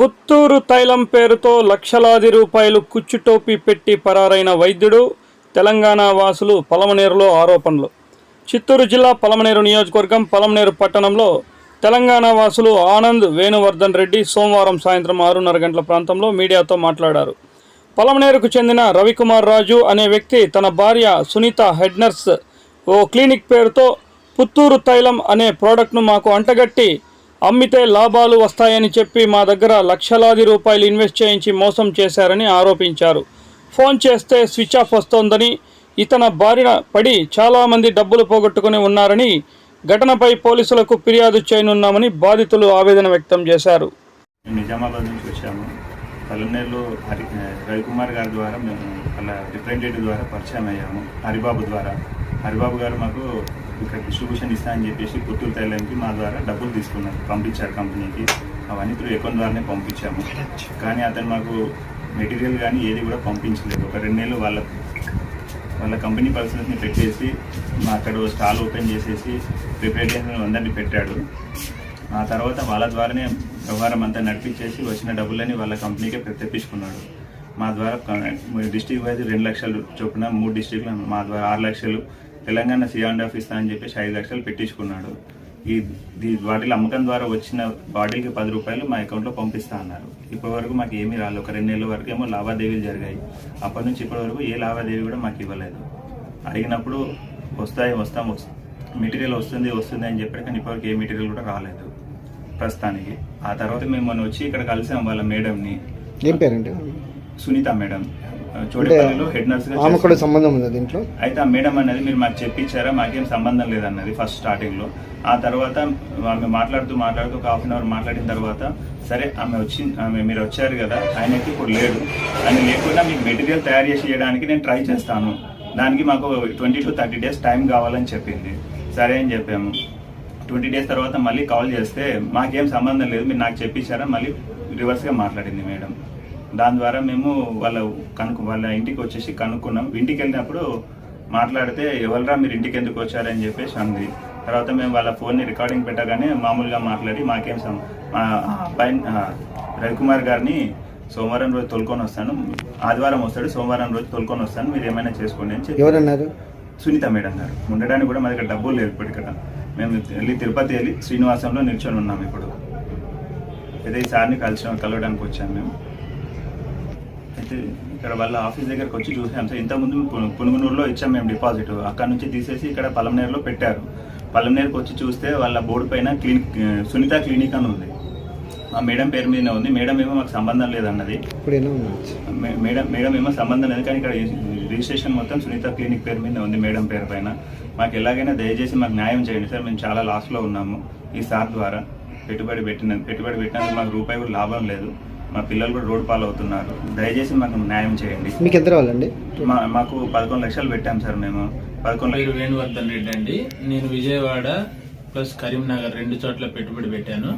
పుత్తూరు తైలం పేరుతో లక్షలాది రూపాయలు కుచ్చుటోపీ పెట్టి పరారైన వైద్యుడు, తెలంగాణ వాసులు పలమనేరులో ఆరోపణలు. చిత్తూరు జిల్లా పలమనేరు నియోజకవర్గం పలమనేరు పట్టణంలో తెలంగాణ వాసులు ఆనంద్, వేణువర్ధన్ రెడ్డి సోమవారం సాయంత్రం 6:30 గంటల ప్రాంతంలో మీడియాతో మాట్లాడారు. పలమనేరుకు చెందిన రవికుమార్ రాజు అనే వ్యక్తి తన భార్య సునీత హెడ్ నర్స్ ఓ క్లినిక్ పేరుతో పుత్తూరు తైలం అనే ప్రోడక్ట్ను మాకు అంటగట్టి అమ్మితే లాభాలు వస్తాయని చెప్పి మా దగ్గర లక్షలాది రూపాయలు ఇన్వెస్ట్ చేయించి మోసం చేశారని ఆరోపించారు. ఫోన్ చేస్తే స్విచ్ ఆఫ్ వస్తోందని, ఇతన బారిన పడి చాలామంది డబ్బులు పోగొట్టుకుని ఉన్నారని, ఘటనపై పోలీసులకు ఫిర్యాదు చేయనున్నామని బాధితులు ఆవేదన వ్యక్తం చేశారు. నిజామాబాద్ నుంచి వచ్చాము. పలమనేరులో రవికుమార్ గారి ద్వారా మేము వాళ్ళ రిప్రజెంటేటివ్ ద్వారా పరిచయం అయ్యాము. హరిబాబు గారు మాకు ఇక్కడ డిస్ట్రిబ్యూషన్ ఇస్తా అని చెప్పేసి పుత్తూరు తైలంకి మా ద్వారా డబ్బులు తీసుకున్నారు, పంపించారు కంపెనీకి. అవన్నీ త్రూ అకౌంట్ ద్వారానే పంపించాము. కానీ అతను మాకు మెటీరియల్ కానీ ఏది కూడా పంపించలేదు. ఒక 2 నెలలు వాళ్ళ కంపెనీ పర్సన్స్ని పెట్టేసి మా అక్కడ స్టాల్ ఓపెన్ చేసేసి రిప్రజెంటేటివ్ అందరినీ పెట్టాడు. ఆ తర్వాత వాళ్ళ ద్వారానే వ్యవహారం అంతా నడిపించేసి వచ్చిన డబ్బులని వాళ్ళ కంపెనీకే తెప్పించుకున్నాడు. మా ద్వారా డిస్ట్రిక్ట్ వైజ్ 2 లక్షలు చొప్పున 3 డిస్ట్రిక్ట్లు మా ద్వారా 6 లక్షలు, తెలంగాణ సీఎం ఆఫీస్ అని చెప్పేసి 5 లక్షలు పెట్టించుకున్నాడు. ఈ బాటిల్ అమ్మకం ద్వారా వచ్చిన బాటిల్కి 10 రూపాయలు మా అకౌంట్లో పంపిస్తా అన్నారు. ఇప్పటి వరకు మాకు ఏమీ రాలేదు. ఒక 2 నెలల వరకు ఏమో లావాదేవీలు జరిగాయి. అప్పటి నుంచి ఇప్పటి వరకు ఏ లావాదేవీ కూడా మాకు ఇవ్వలేదు. అడిగినప్పుడు వస్తాం మెటీరియల్ వస్తుంది అని చెప్పారు. కానీ ఇప్పటివరకు ఏ మెటీరియల్ కూడా రాలేదు ప్రస్తుతానికి. ఆ తర్వాత మేము మొన్న వచ్చి ఇక్కడ కలిసాం వాళ్ళ మేడంని. ఏం పేరండి? సునీత మేడం, చోడేపల్లిలో హెడ్ నర్స్ గా సంబంధం ఉంది దీంట్లో. అయితే ఆ మేడం అనేది మీరు మాకు చెప్పించారా, మాకేం సంబంధం లేదన్నది ఫస్ట్ స్టార్టింగ్ లో. ఆ తర్వాత ఆమె మాట్లాడుతూ ఒక ½ అన్ అవర్ మాట్లాడిన తర్వాత, సరే మీరు వచ్చారు కదా, ఆయనకి ఇప్పుడు లేడు, ఆయన లేకుండా మీకు మెటీరియల్ తయారు చేసి ఇవ్వడానికి నేను ట్రై చేస్తాను, దానికి మాకు 20 to 30 days టైం కావాలని చెప్పింది. సరే అని చెప్పాము. 20 days తర్వాత మళ్ళీ కాల్ చేస్తే మాకేం సంబంధం లేదు, మీరు నాకు చెప్పించారా, మళ్ళీ రివర్స్గా మాట్లాడింది మేడం. దాని ద్వారా మేము వాళ్ళ ఇంటికి వచ్చేసి కనుక్కున్నాం. ఇంటికి వెళ్ళినప్పుడు మాట్లాడితే, ఎవరురా మీరు ఇంటికి ఎందుకు వచ్చారని చెప్పేసి అంది. తర్వాత మేము వాళ్ళ ఫోన్ని రికార్డింగ్ పెట్టగానే మామూలుగా మాట్లాడి, మాకేం మా అబ్బాయి రవికుమార్ గారిని సోమవారం రోజు తోలుకొని వస్తాను, ఆదివారం వస్తాడు, సోమవారం రోజు తోలుకొని వస్తాను, మీరు ఏమైనా చేసుకోండి అని చెప్పి. ఎవరన్నారు? సునీత మేడం గారు. ఉండడానికి కూడా మా దగ్గర డబ్బులు లేదు ఇప్పుడు. ఇక్కడ మేము తిరుపతి వెళ్ళి శ్రీనివాసంలో నిల్చొని ఉన్నాము ఇప్పుడు. అయితే ఈ సార్ని కలవడానికి వచ్చాము మేము. అయితే ఇక్కడ వాళ్ళ ఆఫీస్ దగ్గరకు వచ్చి చూసాం సార్. ఇంతకుముందు పునుగునూరులో ఇచ్చాం మేము డిపాజిట్, అక్కడ నుంచి తీసేసి ఇక్కడ పలమనేరులో పెట్టారు. పలమనేరుకు వచ్చి చూస్తే వాళ్ళ బోర్డు పైన సునీత క్లినిక్ అని ఉంది. మా మేడం పేరు మీదనే ఉంది. మేడం ఏమో మాకు సంబంధం లేదన్నది. మేడం ఏమో సంబంధం లేదు, కానీ ఇక్కడ రిజిస్ట్రేషన్ మొత్తం సునీత క్లినిక్ పేరు మీద ఉంది, మేడం పేరు పైన. మాకు ఎలాగైనా దయచేసి మాకు న్యాయం చేయండి సార్. మేము చాలా లాస్లో ఉన్నాము ఈ సార్ ద్వారా. పెట్టుబడి పెట్టినందుకు మాకు రూపాయి కూడా లాభం లేదు. మా పిల్లలు కూడా రోడ్డు పాలు అవుతున్నారు. దయచేసి మాకు న్యాయం చేయండి. మీకు ఎంత రావాలండి? మాకు 11 లక్షలు పెట్టాం సార్ మేము. 11 లక్షలు. వేణువర్ధన్ రెడ్డి అండి. నేను విజయవాడ ప్లస్ కరీంనగర్ 2 చోట్ల పెట్టుబడి పెట్టాను.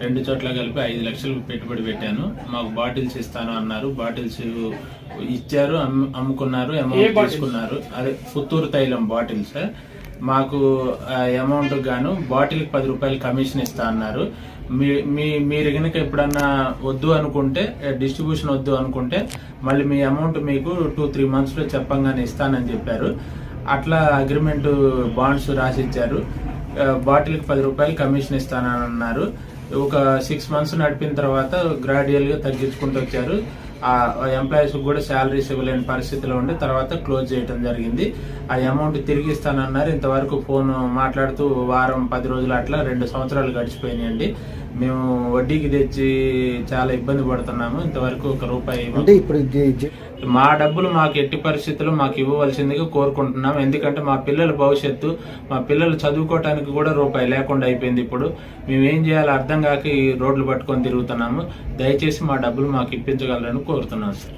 2 చోట్ల కలిపి 5 లక్షలు పెట్టుబడి పెట్టాను. మాకు బాటిల్స్ ఇస్తాను అన్నారు. బాటిల్స్ ఇచ్చారు, అమ్ముకున్నారు, అమౌంట్ తీసుకున్నారు. అదే పుత్తూరు తైలం బాటిల్స్. మాకు అమౌంట్ గాను బాటిల్కి 10 రూపాయలు కమిషన్ ఇస్తా అన్నారు. మీరు కనుక ఎప్పుడన్నా వద్దు అనుకుంటే, డిస్ట్రిబ్యూషన్ వద్దు అనుకుంటే, మళ్ళీ మీ అమౌంట్ మీకు 2-3 monthsలో చెప్పంగానే ఇస్తానని చెప్పారు. అట్లా అగ్రిమెంట్ బాండ్స్ రాసిచ్చారు. బాటిల్కి 10 రూపాయలు కమిషన్ ఇస్తానని అన్నారు. ఒక 6 months నడిపిన తర్వాత గ్రాడ్యువల్గా తగ్గించుకుంటూ వచ్చారు. ఆ ఎంప్లాయీస్ కూడా శాలరీస్ ఇవ్వలేని పరిస్థితిలో ఉండి తర్వాత క్లోజ్ చేయడం జరిగింది. ఆ అమౌంట్ తిరిగి ఇస్తానన్నారు. ఇంతవరకు ఫోన్ మాట్లాడుతూ వారం 10 రోజులు అట్లా 2 సంవత్సరాలు గడిచిపోయినాయండి. మేము వడ్డీకి తెచ్చి చాలా ఇబ్బంది పడుతున్నాము. ఇంతవరకు ₹1 మా డబ్బులు మాకు ఎట్టి పరిస్థితుల్లో మాకు ఇవ్వవలసిందిగా కోరుకుంటున్నాం. ఎందుకంటే మా పిల్లల భవిష్యత్తు, మా పిల్లలు చదువుకోవటానికి కూడా రూపాయి లేకుండా అయిపోయింది. ఇప్పుడు మేము ఏం చేయాలో అర్థం కాక ఈ రోడ్లు పట్టుకొని తిరుగుతున్నాము. దయచేసి మా డబ్బులు మాకు ఇప్పించగలరని కోరుతున్నాం సార్.